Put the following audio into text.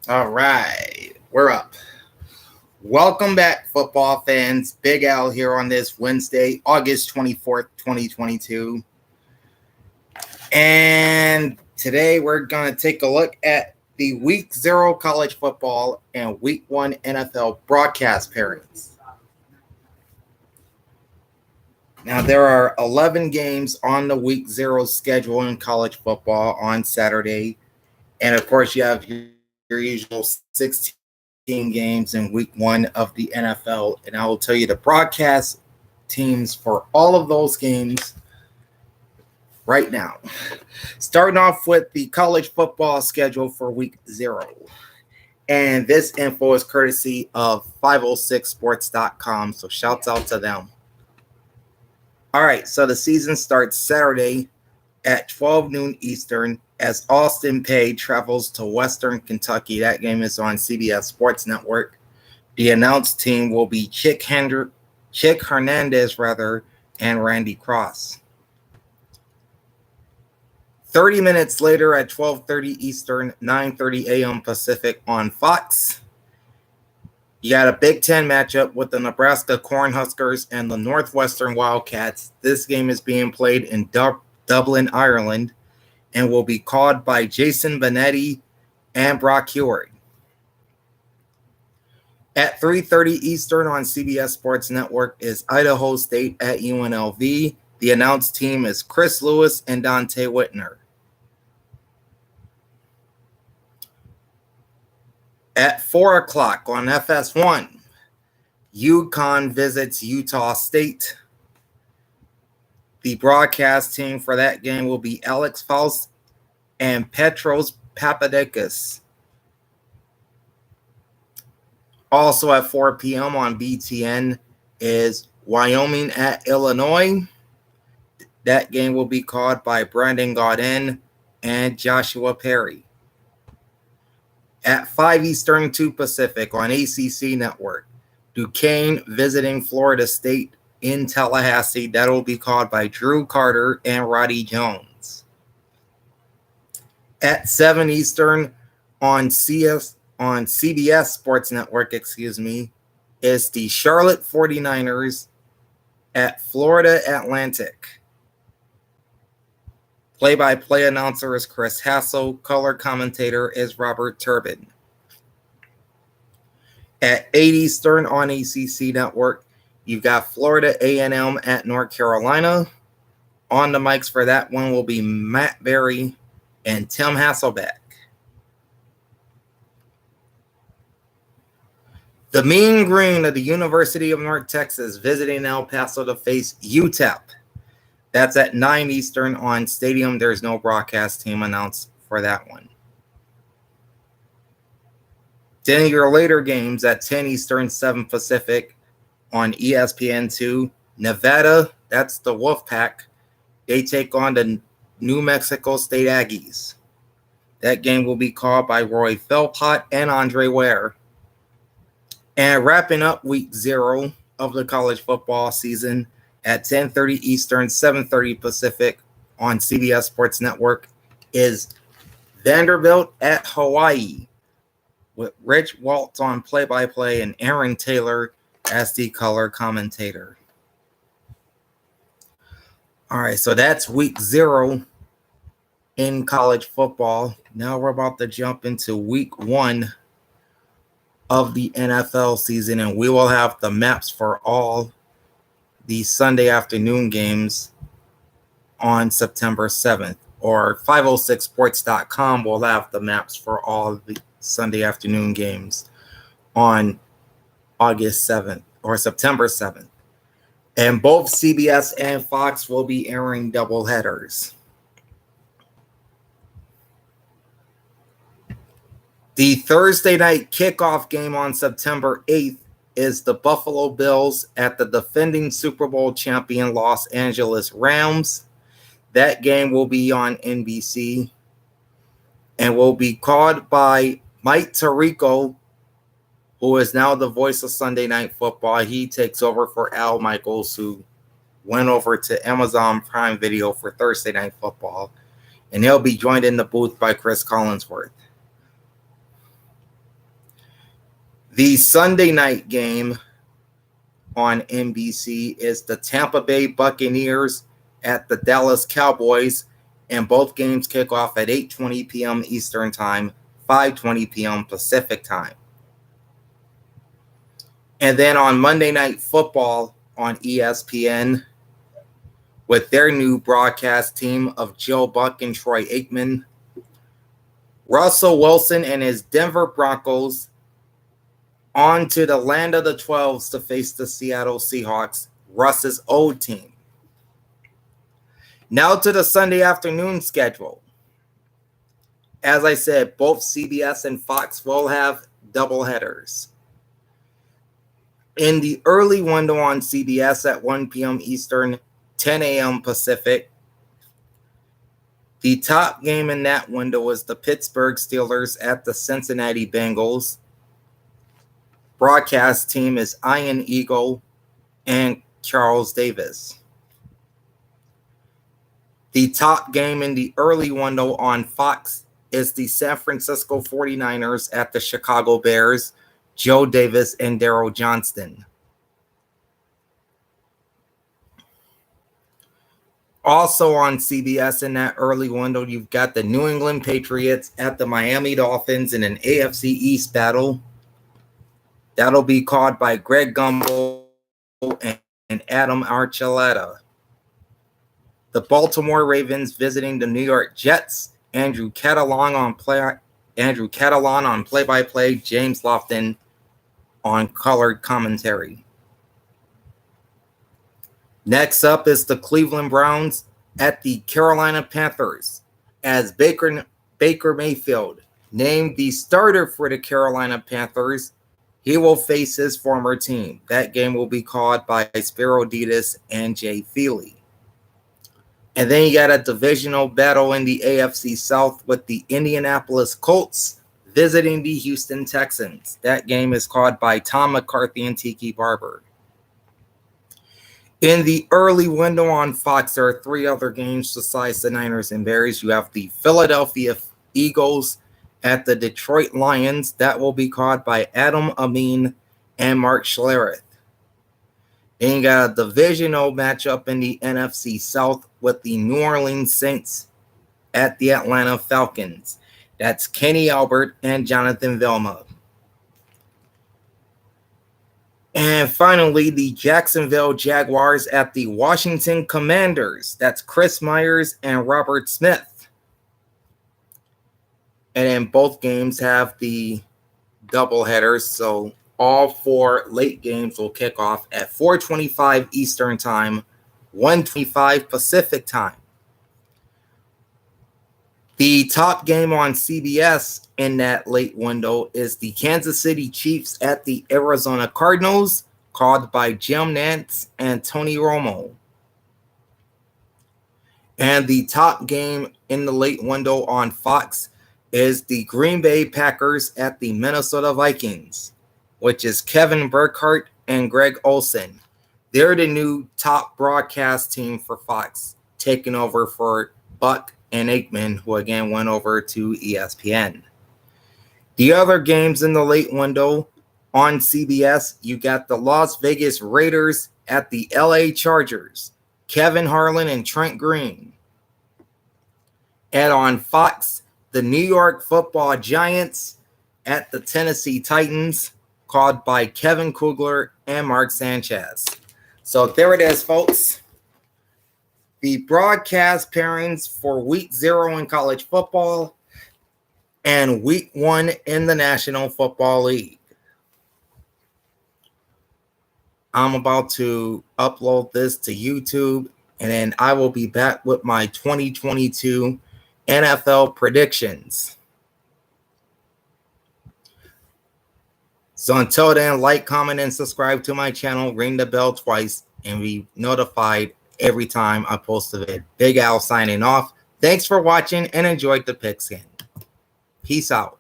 All right, we're up. Welcome back, football fans. Big Al here on this Wednesday, August 24th, 2022. And today we're going to take a look at the Week 0 college football and Week 1 NFL broadcast pairings. Now, there are 11 games on the Week 0 schedule in college football on Saturday. And of course, you have your usual 16 games in week one of the NFL. And I will tell you the broadcast teams for all of those games right now. Starting off with the college football schedule for week 0. And this info is courtesy of 506sports.com. So shouts out to them. All right, so the season starts Saturday at 12 noon Eastern as Austin Peay travels to Western Kentucky. That game is on CBS Sports Network. The announced team will be Chick Hernandez and Randy Cross. 30 minutes later at 12:30 Eastern, 9:30 a.m. Pacific on Fox, you got a Big Ten matchup with the Nebraska Cornhuskers and the Northwestern Wildcats. This game is being played in Dublin, Ireland, and will be called by Jason Benetti and Brock Heward. At 3:30 Eastern on CBS Sports Network is Idaho State at UNLV. The announced team is Chris Lewis and Dante Whitner. At 4 o'clock on FS1, UConn visits Utah State. The broadcast team for that game will be Alex Faust and Petros Papadakis. Also at 4 p.m. on BTN is Wyoming at Illinois. That game will be called by Brandon Gaudin and Joshua Perry. At 5 Eastern, 2 Pacific on ACC Network, Duquesne visiting Florida State in Tallahassee. That will be called by Drew Carter and Roddy Jones. At 7 Eastern on CBS Sports Network, is the Charlotte 49ers at Florida Atlantic. Play-by-play announcer is Chris Hassel. Color commentator is Robert Turbin. At 8 Eastern on ACC Network, you've got Florida A&M at North Carolina. On the mics for that one will be Matt Berry and Tim Hasselbeck. The Mean Green of the University of North Texas visiting El Paso to face UTEP. That's at 9 Eastern on Stadium. There's no broadcast team announced for that one. Then your later games at 10 Eastern, 7 Pacific on ESPN2. Nevada, that's the Wolfpack. They take on the New Mexico State Aggies. That game will be called by Roy Philpott and Andre Ware. And wrapping up week 0 of the college football season at 10:30 Eastern, 7:30 Pacific on CBS Sports Network is Vanderbilt at Hawaii with Rich Waltz on play-by-play and Aaron Taylor as the color commentator. All right, so that's week 0 in college football. Now we're about to jump into week 1 of the NFL season, and we will have the maps for all the Sunday afternoon games on September 7th, or 506sports.com will have the maps for all the Sunday afternoon games on August 7th or September 7th. And both CBS and Fox will be airing double headers. The Thursday night kickoff game on September 8th is the Buffalo Bills at the defending Super Bowl champion Los Angeles Rams. That game will be on NBC and will be called by Mike Tirico, who is now the voice of Sunday Night Football. He takes over for Al Michaels, who went over to Amazon Prime Video for Thursday Night Football. And he'll be joined in the booth by Chris Collinsworth. The Sunday night game on NBC is the Tampa Bay Buccaneers at the Dallas Cowboys, and both games kick off at 8:20 p.m. Eastern Time, 5:20 p.m. Pacific Time. And then on Monday Night Football on ESPN, with their new broadcast team of Joe Buck and Troy Aikman, Russell Wilson and his Denver Broncos on to the land of the 12s to face the Seattle Seahawks, Russ's old team. Now to the Sunday afternoon schedule. As I said, both CBS and Fox will have doubleheaders. In the early window on CBS at 1 p.m. Eastern, 10 a.m. Pacific, the top game in that window is the Pittsburgh Steelers at the Cincinnati Bengals. Broadcast team is Ian Eagle and Charles Davis. The top game in the early window on Fox is the San Francisco 49ers at the Chicago Bears, Joe Davis and Daryl Johnston. Also on CBS in that early window, you've got the New England Patriots at the Miami Dolphins in an AFC East battle. That'll be called by Greg Gumbel and Adam Archuleta. The Baltimore Ravens visiting the New York Jets. Andrew Catalon on play-by-play. James Lofton on colored commentary. Next up is the Cleveland Browns at the Carolina Panthers, as Baker Mayfield named the starter for the Carolina Panthers. He will face his former team. That game will be called by Spiro Ditas and Jay Feely. And then you got a divisional battle in the AFC South with the Indianapolis Colts visiting the Houston Texans. That game is called by Tom McCarthy and Tiki Barber. In the early window on Fox, there are three other games besides the Niners and Bears. You have the Philadelphia Eagles at the Detroit Lions. That will be called by Adam Amin and Mark Schlereth. Then you got a divisional matchup in the NFC South with the New Orleans Saints at the Atlanta Falcons. That's Kenny Albert and Jonathan Vilma. And finally, the Jacksonville Jaguars at the Washington Commanders. That's Chris Myers and Robert Smith. And then both games have the doubleheaders, so all four late games will kick off at 4:25 Eastern Time, 1:25 Pacific Time. The top game on CBS in that late window is the Kansas City Chiefs at the Arizona Cardinals, called by Jim Nantz and Tony Romo. And the top game in the late window on Fox is the Green Bay Packers at the Minnesota Vikings, which is Kevin Burkhardt and Greg Olson. They're the new top broadcast team for Fox, taking over for Buck and Aikman, who again went over to ESPN. The other games in the late window on CBS, you got the Las Vegas Raiders at the LA Chargers, Kevin Harlan and Trent Green. And on Fox, the New York Football Giants at the Tennessee Titans, called by Kevin Kugler and Mark Sanchez. So there it is, folks. The broadcast pairings for Week 0 in college football and Week 1 in the National Football League. I'm about to upload this to YouTube, and then I will be back with my 2022 NFL predictions. So until then, like, comment, and subscribe to my channel. Ring the bell twice and be notified every time I post a vid. Big Al signing off. Thanks for watching and enjoy the pigskin. Peace out.